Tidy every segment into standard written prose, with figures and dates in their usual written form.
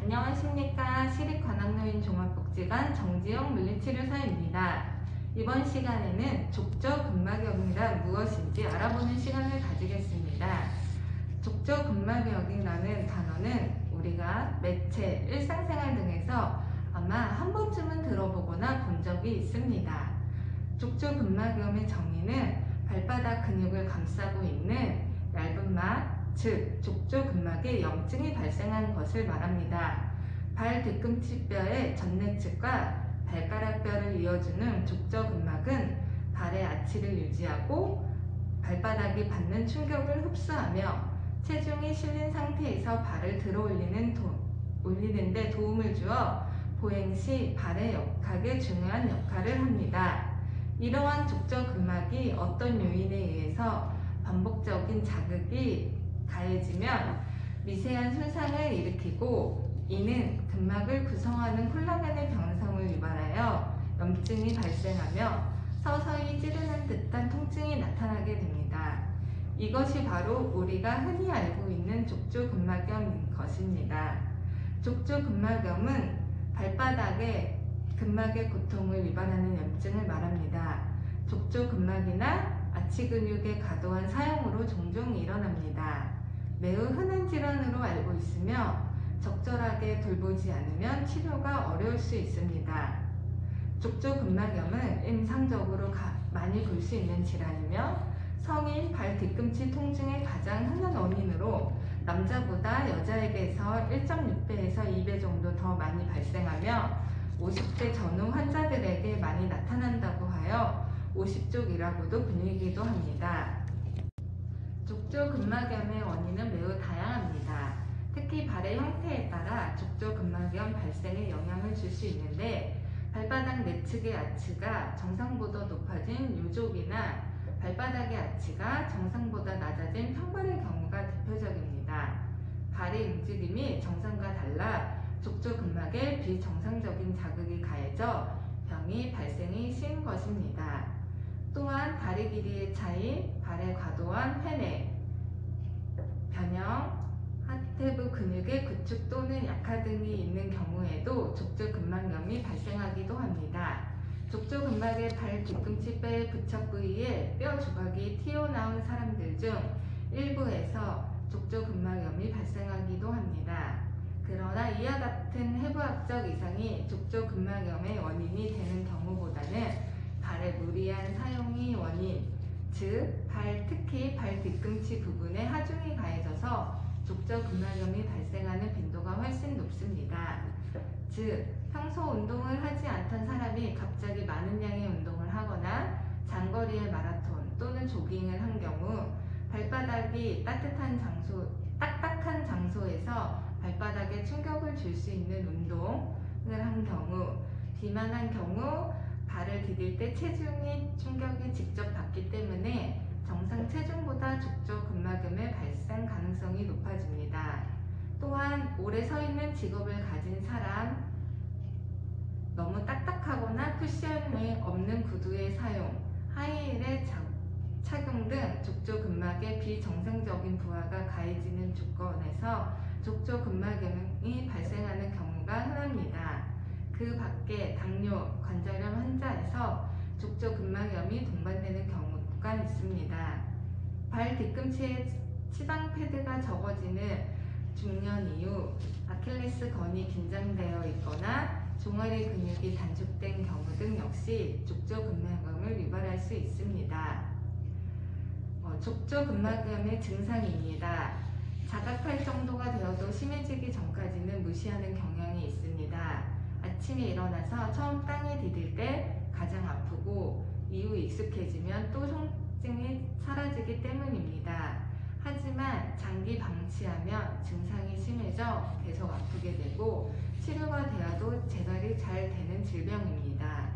안녕하십니까. 시립관악노인 종합복지관 정지영 물리치료사입니다. 이번 시간에는 족저근막염이란 무엇인지 알아보는 시간을 가지겠습니다. 족저근막염이라는 단어는 우리가 매체, 일상생활 등에서 아마 한 번쯤은 들어보거나 본 적이 있습니다. 족저근막염의 정의는 발바닥 근육을 감싸고 있는 얇은 막, 즉 족저근막에 염증이 발생하는 것을 말합니다. 발 뒤꿈치뼈의 전내측과 발가락뼈를 이어주는 족저근막은 발의 아치를 유지하고 발바닥이 받는 충격을 흡수하며 체중이 실린 상태에서 발을 들어 올리는데 도움을 주어 보행 시 발의 역학에 중요한 역할을 합니다. 이러한 족저근막이 어떤 요인에 의해서 반복적인 자극이 가해지면 미세한 손상을 일으키고 이는 근막을 구성하는 콜라겐의 변성을 유발하여 염증이 발생하며 서서히 찌르는 듯한 통증이 나타나게 됩니다. 이것이 바로 우리가 흔히 알고 있는 족저근막염인 것입니다. 족저근막염은 발바닥에 근막의 고통을 유발하는 염증을 말합니다. 족저근막이나 아치 근육의 과도한 사용으로 종종 일어납니다. 매우 흔한 질환으로 알고 있으며 적절하게 돌보지 않으면 치료가 어려울 수 있습니다. 족저근막염은 임상적으로 많이 볼 수 있는 질환이며 성인 발 뒤꿈치 통증의 가장 흔한 원인으로 남자보다 여자에게서 1.6배에서 2배 정도 더 많이 발생하며 50대 전후 환자들에게 많이 나타난다고 하여 50족이라고도 불리기도 합니다. 족저근막염의 원인은 매우 다양합니다. 특히 발의 형태에 따라 족저근막염 발생에 영향을 줄 수 있는데 발바닥 내측의 아치가 정상보다 높아진 요족이나 발바닥의 아치가 정상보다 낮아진 평발의 경우가 대표적입니다. 발의 움직임이 정상과 달라 족저근막에 비정상적인 자극이 가해져 병이 발생이 쉬운 것입니다. 또한 다리 길이의 차이, 발의 과도한 회내, 변형, 하태부 근육의 구축 또는 약화 등이 있는 경우에도 족저근막염이 발생하기도 합니다. 족저근막의 발 뒤꿈치 뼈의 부착 부위에 뼈 조각이 튀어나온 사람들 중 일부에서 족저근막염이 발생하기도 합니다. 그러나 이와 같은 해부학적 이상이 족저근막염의 원인이 되는 경우보다는 발의 무리한 사용이 원인, 즉 특히 발 뒤꿈치 부분에 하중이 가해져서 족저근막염이 발생하는 빈도가 훨씬 높습니다. 즉 평소 운동을 하지 않던 사람이 갑자기 많은 양의 운동을 하거나 장거리의 마라톤 또는 조깅을 한 경우 발바닥이 딱딱한 장소에서 발바닥에 충격을 줄 수 있는 운동을 한 경우, 비만한 경우 발을 디딜 때 체중이 충격이 직접 받기 때문에 정상 체중보다 족저근막염의 발생 가능성이 높아집니다. 또한 오래 서 있는 직업을 가진 사람, 너무 딱딱하거나 쿠션이 없는 구두의 사용, 하이힐의 착용 등 족저근막의 비정상적인 부하가 가해지는 조건에서 족저근막염이 발생하는 경우가 흔합니다. 그 밖에 당뇨, 관절염 환자에서 족저근막염이 동반되는 경우가 있습니다. 발 뒤꿈치에 치방 패드가 적어지는 중년 이후 아킬레스건이 긴장되어 있거나 종아리 근육이 단축된 경우 등 역시 족저근막염을 유발할 수 있습니다. 족저근막염의 증상입니다. 자각할 정도가 되어도 심해지기 전까지는 무시하는 경향이 있습니다. 아침에 일어나서 처음 땅에 디딜 때 가장 아프고 이후 익숙해지면 또 통증이 사라지기 때문입니다. 하지만 장기 방치하면 증상이 심해져 계속 아프게 되고 치료가 되어도 재발이 잘 되는 질병입니다.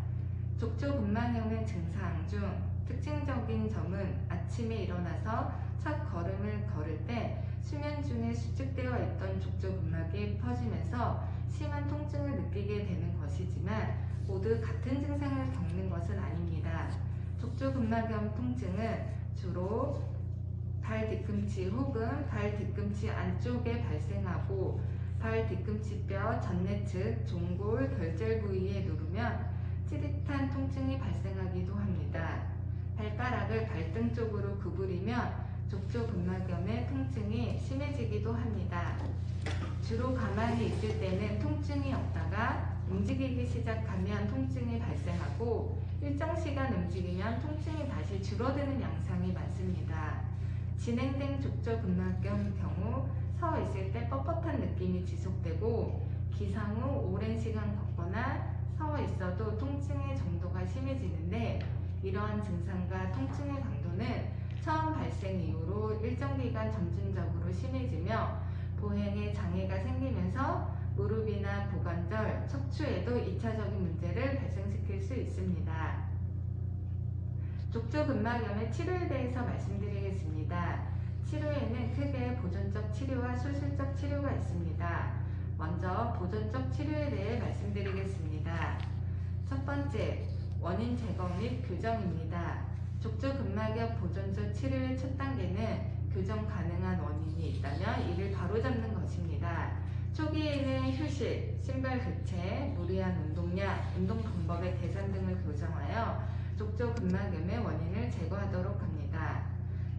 족저근막염의 증상 중 특징적인 점은 아침에 일어나서 첫 걸음을 걸을 때 수면 중에 수축되어 있던 족저근막이 퍼지면서 심한 통증을 느끼게 되는 것이지만 모두 같은 증상을 겪는 것은 아닙니다. 족저근막염 통증은 주로 발 뒤꿈치 혹은 발 뒤꿈치 안쪽에 발생하고 발 뒤꿈치뼈 전내측 종골 결절 부위에 누르면 찌릿한 통증이 발생하기도 합니다. 발가락을 발등 쪽으로 구부리면 족저근막염의 통증이 심해지기도 합니다. 주로 가만히 있을 때는 통증이 없다가 움직이기 시작하면 통증이 발생하고 일정 시간 움직이면 통증이 다시 줄어드는 양상이 많습니다. 진행된 족저근막염 경우 서 있을 때 뻣뻣한 느낌이 지속되고 기상 후 오랜 시간 걷거나 서 있어도 통증의 정도가 심해지는데 이러한 증상과 통증의 강도는 처음 발생 이후로 일정 기간 점진적으로 심해지며 보행에 장애가 생기면서 무릎이나 고관절, 척추에도 2차적인 문제를 발생시킬 수 있습니다. 족저근막염의 치료에 대해서 말씀드리겠습니다. 치료에는 크게 보존적 치료와 수술적 치료가 있습니다. 먼저 보존적 치료에 대해 말씀드리겠습니다. 첫 번째, 원인 제거 및 교정입니다. 족저근막염 보존적 치료의 첫 단계는 교정 가능한 원인이 있다면 이를 바로잡는 것입니다. 초기에는 휴식, 신발 교체, 무리한 운동량, 운동 방법의 개선 등을 교정하여 족저근막염의 원인을 제거하도록 합니다.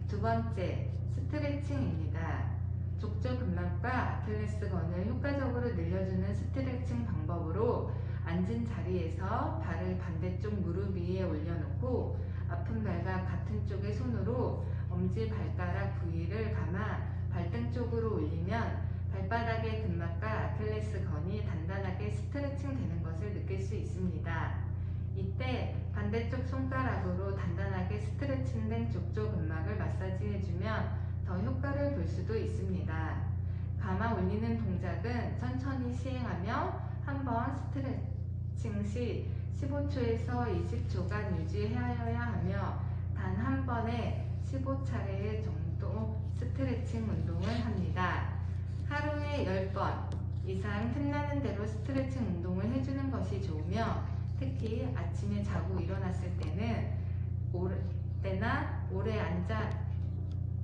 두 번째, 스트레칭입니다. 족저근막과 아킬레스건을 효과적으로 늘려주는 스트레칭 방법으로 앉은 자리에서 발을 반대쪽 무릎 위에 올려놓고 아픈 발과 같은 쪽의 손으로 엄지발가락 부위를 감아 발등 쪽으로 올리면 발바닥의 근막과 아킬레스건이 단단하게 스트레칭 되는 것을 느낄 수 있습니다. 이때 반대쪽 손가락으로 단단하게 스트레칭된 족저근막을 마사지해주면 더 효과를 볼 수도 있습니다. 감아 올리는 동작은 천천히 시행하며 한 번 스트레칭 시 15초에서 20초간 유지하여야 하며 단 한 번에 15차례 정도 스트레칭 운동을 합니다. 하루에 10번 이상 틈나는 대로 스트레칭 운동을 해주는 것이 좋으며 특히 아침에 자고 일어났을 때는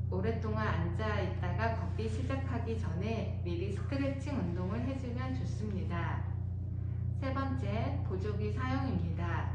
오랫동안 앉아 있다가 걷기 시작하기 전에 미리 스트레칭 운동을 해주면 좋습니다. 세 번째, 보조기 사용입니다.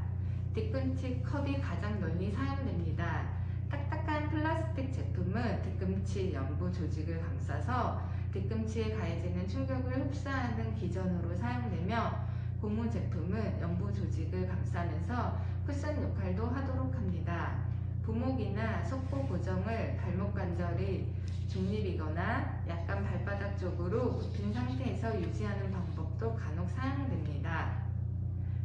뒤꿈치 컵이 가장 널리 사용됩니다. 딱딱한 플라스틱 제품은 뒤꿈치 연부 조직을 감싸서 뒤꿈치에 가해지는 충격을 흡수하는 기전으로 사용되며 고무 제품은 연부 조직을 감싸면서 쿠션 역할도 하도록 합니다. 부목이나 속보 고정을 발목 관절이 중립이거나 약간 발바닥 쪽으로 굽힌 상태에서 유지하는 방법도 간혹 사용됩니다.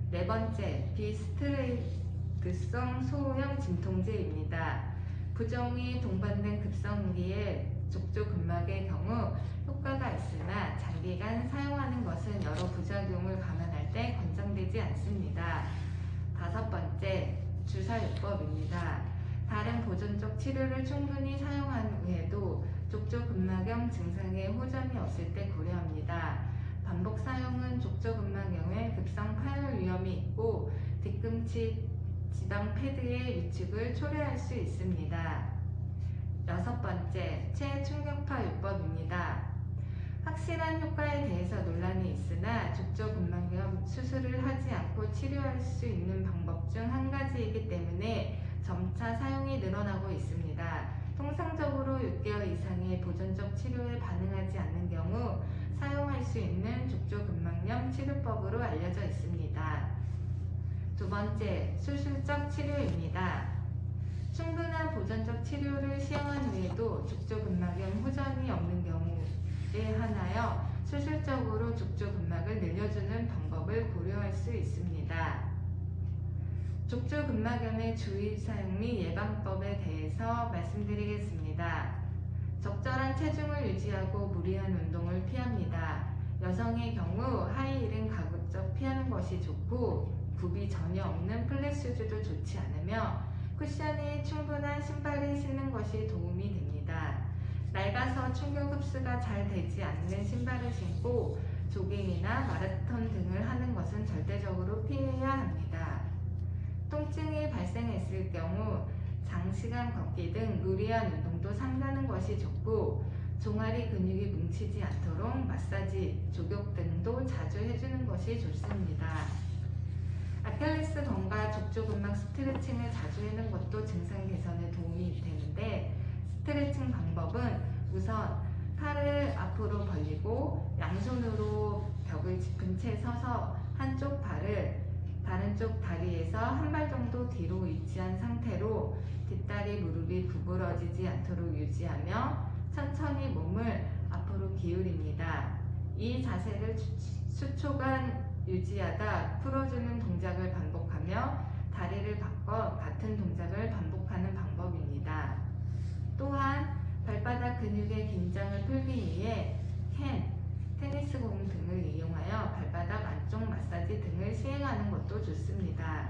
네 번째, 비스트레이트성 소형 진통제입니다. 부종이 동반된 급성기의 족저근막의 경우 효과가 있으나 장기간 사용하는 것은 여러 부작용을 감안할 때 권장되지 않습니다. 다섯 번째, 주사요법입니다. 다른 보존적 치료를 충분히 사용한 후에도 족저근막염 증상에 호전이 없을 때 고려합니다. 반복 사용은 족저근막염의 급성 파열 위험이 있고 뒤꿈치 지방 패드의 위축을 초래할 수 있습니다. 여섯 번째, 체충격파 요법입니다. 확실한 효과에 대해서 논란이 있으나 족저근막염 수술을 하지 않고 치료할 수 있는 방법 중 한 가지이기 때문에 점차 사용이 늘어나고 있습니다. 통상적으로 6개월 이상의 보존적 치료에 반응하지 않는 경우 사용할 수 있는 족저근막염 치료법으로 알려져 있습니다. 두 번째, 수술적 치료입니다. 충분한 보존적 치료를 시행한 후에도 족저근막염 호전이 없는 경우에 한하여 수술적으로 족저근막을 늘려주는 방법을 고려할 수 있습니다. 족저근막염의 주의 사용 및 예방법에 대해서 말씀드리겠습니다. 적절한 체중을 유지하고 무리한 운동을 피합니다. 여성의 경우 하이힐은 가급적 피하는 것이 좋고 굽이 전혀 없는 플랫슈즈도 좋지 않으며 쿠션이 충분한 신발을 신는 것이 도움이 됩니다. 낡아서 충격 흡수가 잘 되지 않는 신발을 신고 조깅이나 마라톤 등을 하는 것은 절대적으로 피해야 합니다. 통증이 발생했을 경우 장시간 걷기 등 무리한 운동도 삼가는 것이 좋고 종아리 근육이 뭉치지 않도록 마사지, 족욕 등도 자주 해주는 것이 좋습니다. 아킬레스건과 족저근막 스트레칭을 자주 하는 것도 증상 개선에 도움이 되는데, 스트레칭 방법은 우선 팔을 앞으로 벌리고 양손으로 벽을 짚은 채 서서 한쪽 발을 다른 쪽 다리에서 한 발 정도 뒤로 위치한 상태로 뒷다리 무릎이 구부러지지 않도록 유지하며 천천히 몸을 앞으로 기울입니다. 이 자세를 수초간 유지하다 풀어주는 동작을 반복하며 다리를 바꿔 같은 동작을 반복하는 방법입니다. 또한 발바닥 근육의 긴장을 풀기 위해 테니스 공 등을 이용하여 발바닥 안쪽 마사지 등을 시행하는 것도 좋습니다.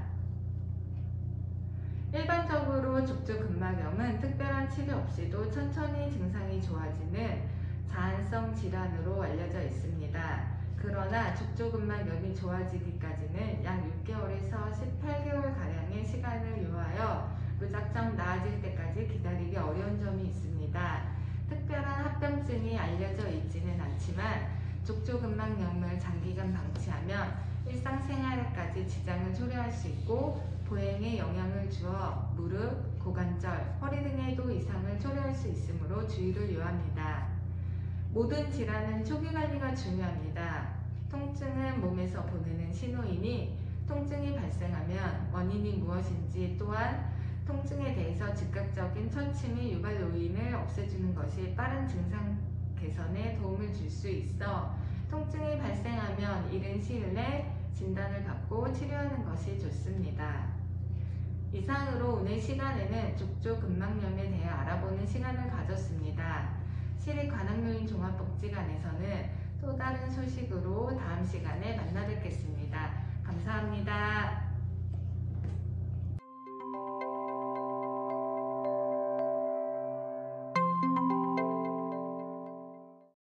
일반적으로 족저근막염은 특별한 치료 없이도 천천히 증상이 좋아지는 자한성 질환으로 알려져 있습니다. 그러나 족저근막염이 좋아지기까지는 약 6개월에서 18개월가량의 시간을 요하여 무작정 나아질 때까지 기다리기 어려운 점이 있습니다. 특별한 합병증이 알려져 있지는 않지만 족저근막염을 장기간 방치하면 일상생활에까지 지장을 초래할 수 있고 보행에 영향을 주어 무릎, 고관절, 허리 등에도 이상을 초래할 수 있으므로 주의를 요합니다. 모든 질환은 초기 관리가 중요합니다. 통증은 몸에서 보내는 신호이니 통증이 발생하면 원인이 무엇인지 또한 통증에 대해서 즉각적인 처치 및 유발 요인을 없애주는 것이 빠른 증상 개선에 도움을 줄 수 있어 통증이 발생하면 이른 시일 내 진단을 받고 치료하는 것이 좋습니다. 이상으로 오늘 시간에는 족저근막염에 대해 알아보는 시간을 가졌습니다. 시립관악요인 종합복지관에서는 또 다른 소식으로 다음 시간에 만나 뵙겠습니다. 감사합니다.